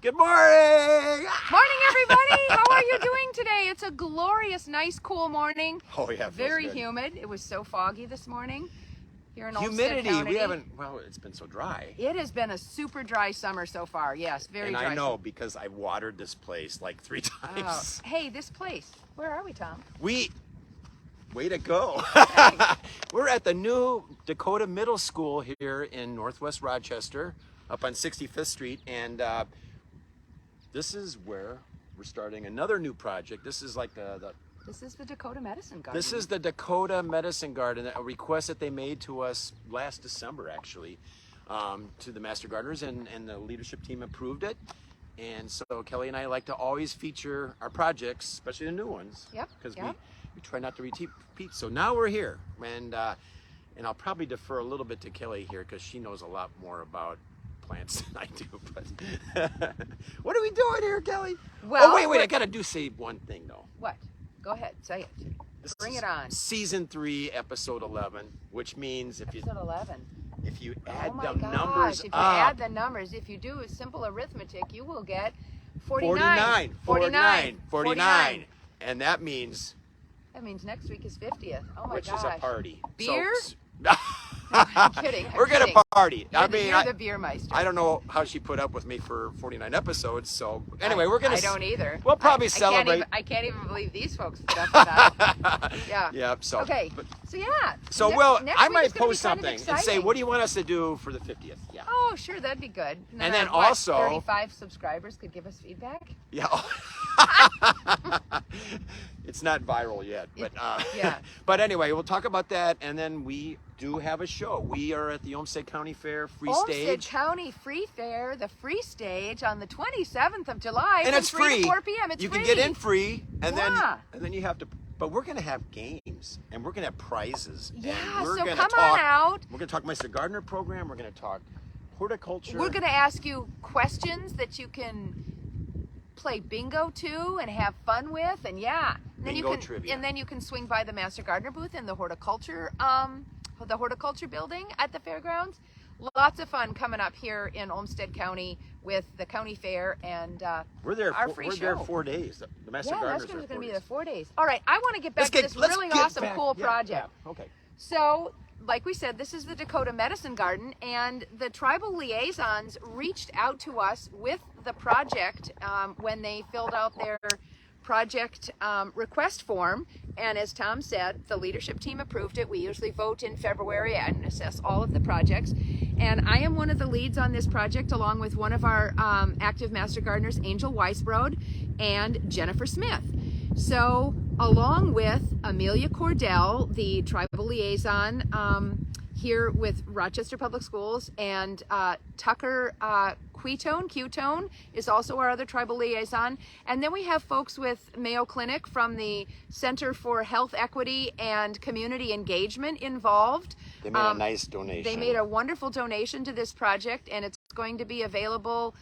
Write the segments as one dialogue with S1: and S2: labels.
S1: Good morning!
S2: Morning, everybody! How are you doing today? It's a glorious, nice, cool morning.
S1: Oh, yeah.
S2: Very humid. It was so foggy this morning here in Olmsted
S1: Humidity,
S2: County.
S1: we haven't, well, it's been so dry.
S2: It has been a super dry summer so far. Yes, very dry.
S1: And I know because I watered this place like 3 times.
S2: Oh. Hey, this place. Where are we, Tom?
S1: Way to go.
S2: Hey.
S1: We're at the new Dakota Middle School here in Northwest Rochester, up on 65th Street. And this is where we're starting another new project. This is like
S2: This is the Dakota Medicine Garden.
S1: This is the Dakota Medicine Garden, a request that they made to us last December, actually, to the Master Gardeners, and the leadership team approved it. And so Kelly and I like to always feature our projects, especially the new ones.
S2: Yep.
S1: Because we try not to repeat. So now we're here, and I'll probably defer a little bit to Kelly here because she knows a lot more about plants than I do. But what are we doing here, Kelly?
S2: Well,
S1: oh wait! I gotta say one thing though.
S2: What? Go ahead, say it. Bring it on.
S1: Season 3, episode 11, which means
S2: episode 11.
S1: If you add
S2: the
S1: numbers
S2: if you
S1: up,
S2: add the numbers, if you do a simple arithmetic, you will get 49.
S1: 49. And that means
S2: next week is 50th. Oh my
S1: which
S2: gosh.
S1: is a party.
S2: Beer?
S1: So,
S2: I'm kidding.
S1: We're gonna party.
S2: You're the beer meister.
S1: I don't know how she put up with me for 49 episodes. So anyway, we're gonna.
S2: I don't either.
S1: We'll probably celebrate.
S2: I can't even believe these folks stuck it out. Yeah.
S1: Yeah. So.
S2: Okay. So yeah.
S1: So
S2: next
S1: I
S2: week
S1: might
S2: is gonna
S1: post
S2: be kind of
S1: something and say,
S2: exciting.
S1: what do you want us to do for the 50th? Yeah.
S2: Oh, sure, that'd be good.
S1: And then
S2: what,
S1: also
S2: 35 subscribers could give us feedback.
S1: Yeah. It's not viral yet, but
S2: yeah.
S1: But anyway, we'll talk about that, and then we do have a show. We are at the Olmsted County Fair free stage.
S2: Olmsted County Free Fair, the free stage on the 27th of July,
S1: and it's
S2: from 3
S1: free.
S2: to 4 p.m. It's
S1: you
S2: free.
S1: can get in free, and
S2: Yeah.
S1: then you have to. But we're gonna have games, and we're gonna have prizes.
S2: Yeah,
S1: and we're
S2: so
S1: gonna
S2: come
S1: talk,
S2: on out.
S1: We're gonna talk Mr. Gardener program. We're gonna talk horticulture.
S2: We're going to ask you questions that you can play bingo to and have fun with, and yeah. And then
S1: Bingo trivia.
S2: And then you can swing by the Master Gardener booth in the horticulture building at the fairgrounds. Lots of fun coming up here in Olmsted County with the county fair and
S1: we're there.
S2: our free
S1: we're
S2: show.
S1: there 4 days. The Master
S2: Yeah,
S1: Gardeners
S2: that's
S1: are
S2: going to be
S1: 4
S2: there
S1: days.
S2: 4 days. All right, I want to get back to this really awesome, cool project.
S1: Yeah, okay.
S2: So, like we said, this is the Dakota Medicine Garden, and the tribal liaisons reached out to us with the project when they filled out their project request form. And as Tom said, the leadership team approved it. We usually vote in February and assess all of the projects. And I am one of the leads on this project, along with one of our active Master Gardeners, Angel Weisbrod and Jennifer Smith. So, along with Amelia Cordell, the tribal liaison here with Rochester Public Schools, and Tucker Quetone is also our other tribal liaison. And then we have folks with Mayo Clinic from the Center for Health Equity and Community Engagement involved.
S1: They made a nice donation.
S2: They made a wonderful donation to this project, and it's going to be available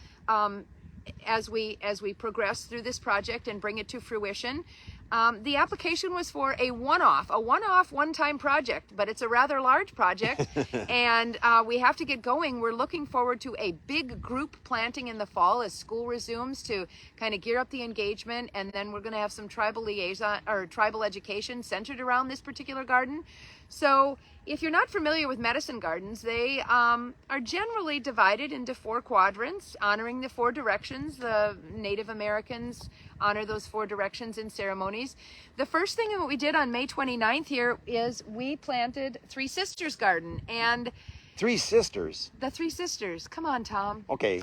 S2: as we progress through this project and bring it to fruition. The application was for a one-time project, but it's a rather large project, and we have to get going. We're looking forward to a big group planting in the fall as school resumes to kind of gear up the engagement, and then we're going to have some tribal liaison or tribal education centered around this particular garden. So if you're not familiar with medicine gardens, they are generally divided into 4 quadrants, honoring the 4 directions. The Native Americans honor those 4 directions in ceremonies. The first thing that we did on May 29th here is we planted 3 Sisters Garden. And
S1: 3 sisters?
S2: The 3 sisters. Come on, Tom.
S1: Okay.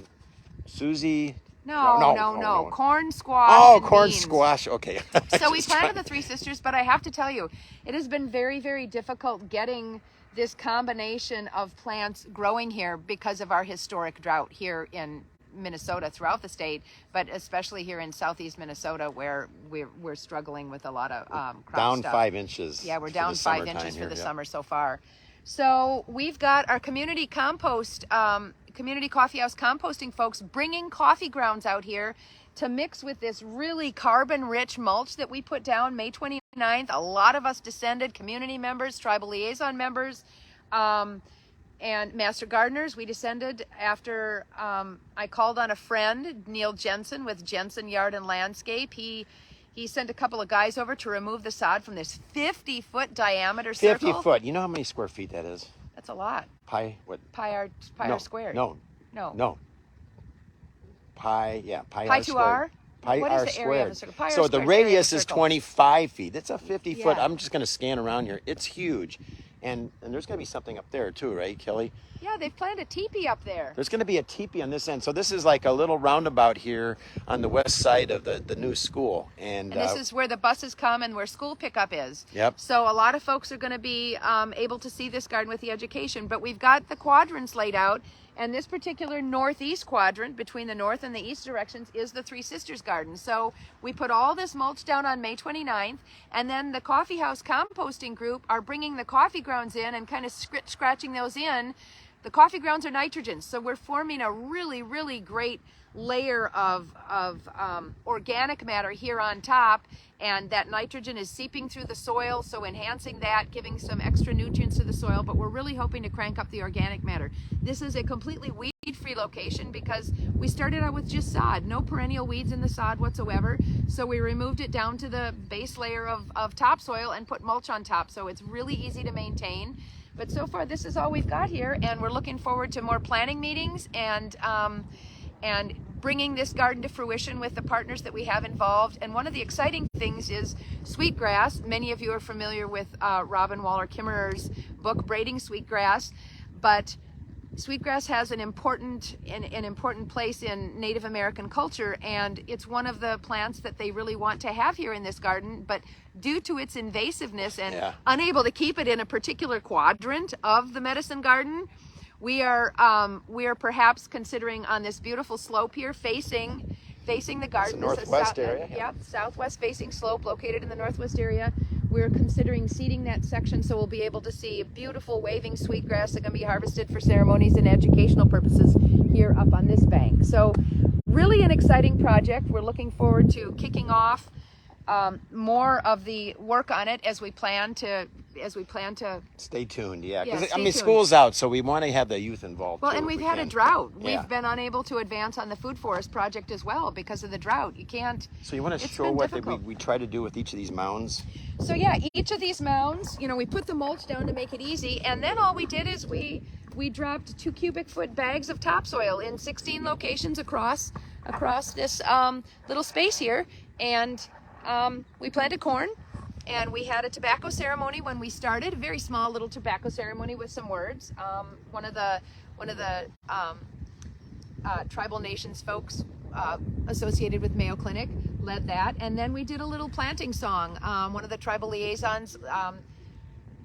S1: Susie...
S2: No. Corn, squash, and
S1: corn,
S2: beans.
S1: squash. Okay.
S2: So we planted the 3 sisters, but I have to tell you, it has been very, very difficult getting this combination of plants growing here because of our historic drought here in Minnesota, throughout the state, but especially here in southeast Minnesota, where we're struggling with a lot of crop
S1: down
S2: stuff.
S1: 5 inches.
S2: Yeah, we're down 5 inches for the summer so far. So we've got our community compost, community coffeehouse composting folks bringing coffee grounds out here to mix with this really carbon-rich mulch that we put down May 29th. A lot of us descended, community members, tribal liaison members, And Master Gardeners, we descended after I called on a friend, Neil Jensen with Jensen Yard and Landscape. He sent a couple of guys over to remove the sod from this 50-foot diameter circle.
S1: 50 foot. You know how many square feet that is?
S2: That's a lot.
S1: Pi, what?
S2: Pi r squared.
S1: No. Pi
S2: Pi
S1: r
S2: to
S1: squared.
S2: r?
S1: Pi
S2: What
S1: r
S2: is the area of
S1: squared.
S2: the circle? Pi r
S1: So the
S2: squared, area of
S1: radius
S2: the
S1: is
S2: circle.
S1: 25 feet. It's a 50 foot.
S2: Yeah.
S1: I'm just going to scan around here. It's huge. And there's going to be something up there too, right, Kelly?
S2: Yeah, they've planted a teepee up there.
S1: There's going to be a teepee on this end. So this is like a little roundabout here on the west side of the new school. And
S2: And this is where the buses come and where school pickup is.
S1: Yep.
S2: So a lot of folks are going to be able to see this garden with the education. But we've got the quadrants laid out. And this particular northeast quadrant between the north and the east directions is the Three Sisters Garden. So we put all this mulch down on May 29th, and then the coffee house composting group are bringing the coffee grounds in and kind of scratching those in. The coffee grounds are nitrogen, so we're forming a really, really great layer of organic matter here on top, and that nitrogen is seeping through the soil, so enhancing that, giving some extra nutrients to the soil, but we're really hoping to crank up the organic matter. This is a completely weed-free location because we started out with just sod, no perennial weeds in the sod whatsoever, so we removed it down to the base layer of topsoil and put mulch on top, so it's really easy to maintain. But so far, this is all we've got here, and we're looking forward to more planning meetings and bringing this garden to fruition with the partners that we have involved. And one of the exciting things is sweetgrass. Many of you are familiar with Robin Waller Kimmerer's book, Braiding Sweetgrass, but sweetgrass has an important place in Native American culture, and it's one of the plants that they really want to have here in this garden, but due to its invasiveness and unable to keep it in a particular quadrant of the medicine garden, we are perhaps considering on this beautiful slope here facing the garden.
S1: It's the northwest area.
S2: Yep, southwest facing slope located in the northwest area. We're considering seeding that section so we'll be able to see beautiful waving sweetgrass that can be harvested for ceremonies and educational purposes here up on this bank. So really an exciting project. We're looking forward to kicking off more of the work on it as we plan to
S1: stay tuned. Yeah,
S2: Yeah,
S1: 'cause,
S2: stay
S1: I mean,
S2: tuned.
S1: school's out, so we want to have the youth involved.
S2: Well,
S1: too,
S2: and
S1: if
S2: we've
S1: we
S2: had a
S1: can.
S2: drought.
S1: Yeah.
S2: We've been unable to advance on the food forest project as well because of the drought. You can't.
S1: So you want to
S2: It's
S1: show
S2: been
S1: what
S2: difficult.
S1: we try to do with each of these mounds?
S2: So yeah, each of these mounds, we put the mulch down to make it easy, and then all we did is we dropped 2 cubic foot bags of topsoil in 16 locations across this little space here, and we planted corn, and we had a tobacco ceremony when we started, a very small little tobacco ceremony with some words. One of the tribal nations folks associated with Mayo Clinic led that, and then we did a little planting song. One of the tribal liaisons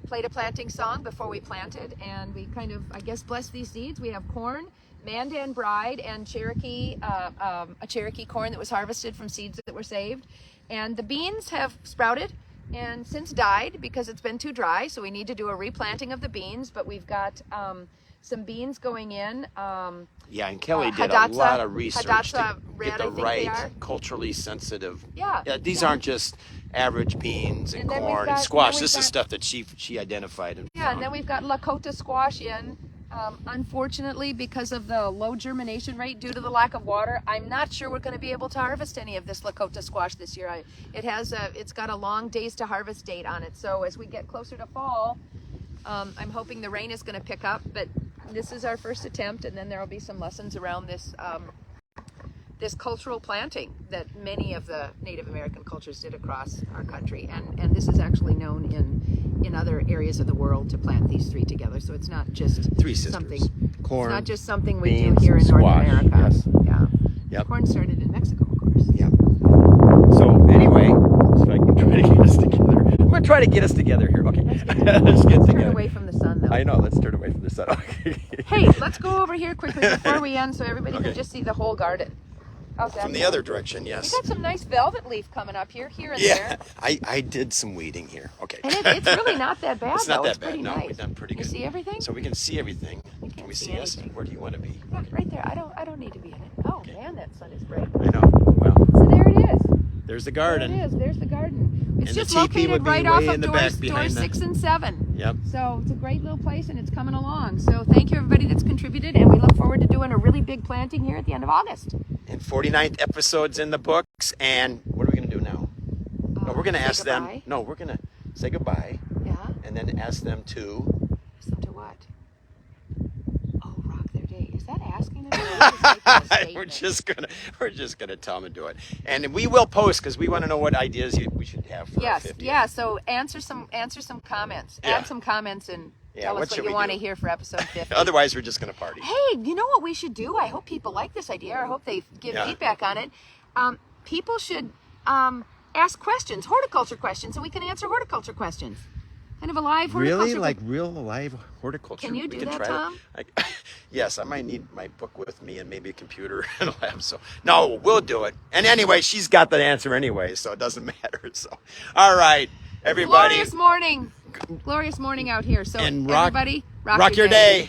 S2: played a planting song before we planted, and we kind of, I guess, blessed these seeds. We have corn, Mandan Bride, and Cherokee, a Cherokee corn that was harvested from seeds that were saved, and the beans have sprouted and since died because it's been too dry, so we need to do a replanting of the beans, but we've got some beans going in.
S1: Yeah, and Kelly did a lot of research
S2: Hidatsa
S1: to
S2: red,
S1: get the
S2: I think they
S1: right
S2: are.
S1: culturally sensitive.
S2: Yeah,
S1: These
S2: yeah.
S1: aren't just average beans and
S2: And then we've
S1: corn
S2: got-
S1: and squash.
S2: then
S1: This
S2: we've
S1: is
S2: got-
S1: stuff that she identified. And
S2: Yeah, and then we've got Lakota squash in. Unfortunately, because of the low germination rate due to the lack of water, I'm not sure we're going to be able to harvest any of this Lakota squash this year. It's got a long days to harvest date on it. So as we get closer to fall, I'm hoping the rain is going to pick up. But this is our first attempt, and then there will be some lessons around this this cultural planting that many of the Native American cultures did across our country, and this is actually known in other areas of the world to plant these three together. So it's not just
S1: Three Sisters.
S2: something.
S1: Corn,
S2: It's not just something we
S1: beans,
S2: do here in North
S1: squash,
S2: America.
S1: yes.
S2: Yeah.
S1: Yep.
S2: Corn started in Mexico, of course.
S1: Yeah. So anyway, so I can try to get us together. I'm gonna try to get us together here. Okay. Let's get
S2: Turn
S1: together.
S2: away from the sun, though.
S1: I know. Let's turn away from the sun. Okay.
S2: Hey, let's go over here quickly before we end, so everybody
S1: Okay.
S2: can just see the whole garden. How's that
S1: From the
S2: sound?
S1: other direction, yes.
S2: We got some nice velvet leaf coming up here and
S1: Yeah,
S2: there.
S1: I did some weeding here. Okay.
S2: And it's really not that bad,
S1: It's not
S2: though.
S1: that
S2: It's
S1: bad.
S2: pretty
S1: No,
S2: nice.
S1: we've done pretty good.
S2: You see everything?
S1: So we can see everything.
S2: can't
S1: Can we
S2: see
S1: see us?
S2: anything.
S1: Where do you want to be?
S2: Yeah, right there. I don't need to be in it. Oh, man, that sun is bright.
S1: I know. Well,
S2: So there it is.
S1: there's the
S2: There
S1: garden.
S2: it is. There's the garden. It's
S1: And the
S2: just
S1: teepee would
S2: located
S1: be
S2: right
S1: way
S2: off
S1: in
S2: of
S1: the
S2: doors,
S1: back behind
S2: doors
S1: the-
S2: 6 and 7.
S1: Yep.
S2: So it's a great little place and it's coming along. So thank you everybody that's contributed, and we look forward to doing a really big planting here at the end of August.
S1: And 49th episodes in the books. And what are we going to do now? No, we're going to
S2: Say
S1: ask them.
S2: goodbye.
S1: No, we're going to say goodbye
S2: Yeah.
S1: and then ask them to.
S2: Ask them to what? Oh, rock their day. Is that asking them to do it? Or is that a statement?
S1: we're just gonna tell them to do it, and we will post because we want to know what ideas we should have for our
S2: Yes,
S1: 50th.
S2: yeah. So answer some comments.
S1: Yeah.
S2: Add some comments and
S1: Yeah,
S2: tell
S1: what
S2: us what
S1: should
S2: you
S1: we
S2: want to
S1: do?
S2: hear for episode 50.
S1: Otherwise, we're just gonna party.
S2: Hey, you know what we should do? I hope people like this idea. I hope they give
S1: Yeah.
S2: feedback on it. People should ask questions, horticulture questions, so we can answer horticulture questions. Kind of a live horticulture.
S1: Really, like real live horticulture.
S2: Can you
S1: We
S2: do
S1: can
S2: that,
S1: try
S2: Tom?
S1: Yes, I might need my book with me and maybe a computer and a lab. So no, we'll do it. And anyway, she's got the answer anyway, so it doesn't matter. So, all right, everybody,
S2: Glorious morning out here. So
S1: and
S2: everybody,
S1: rock your day.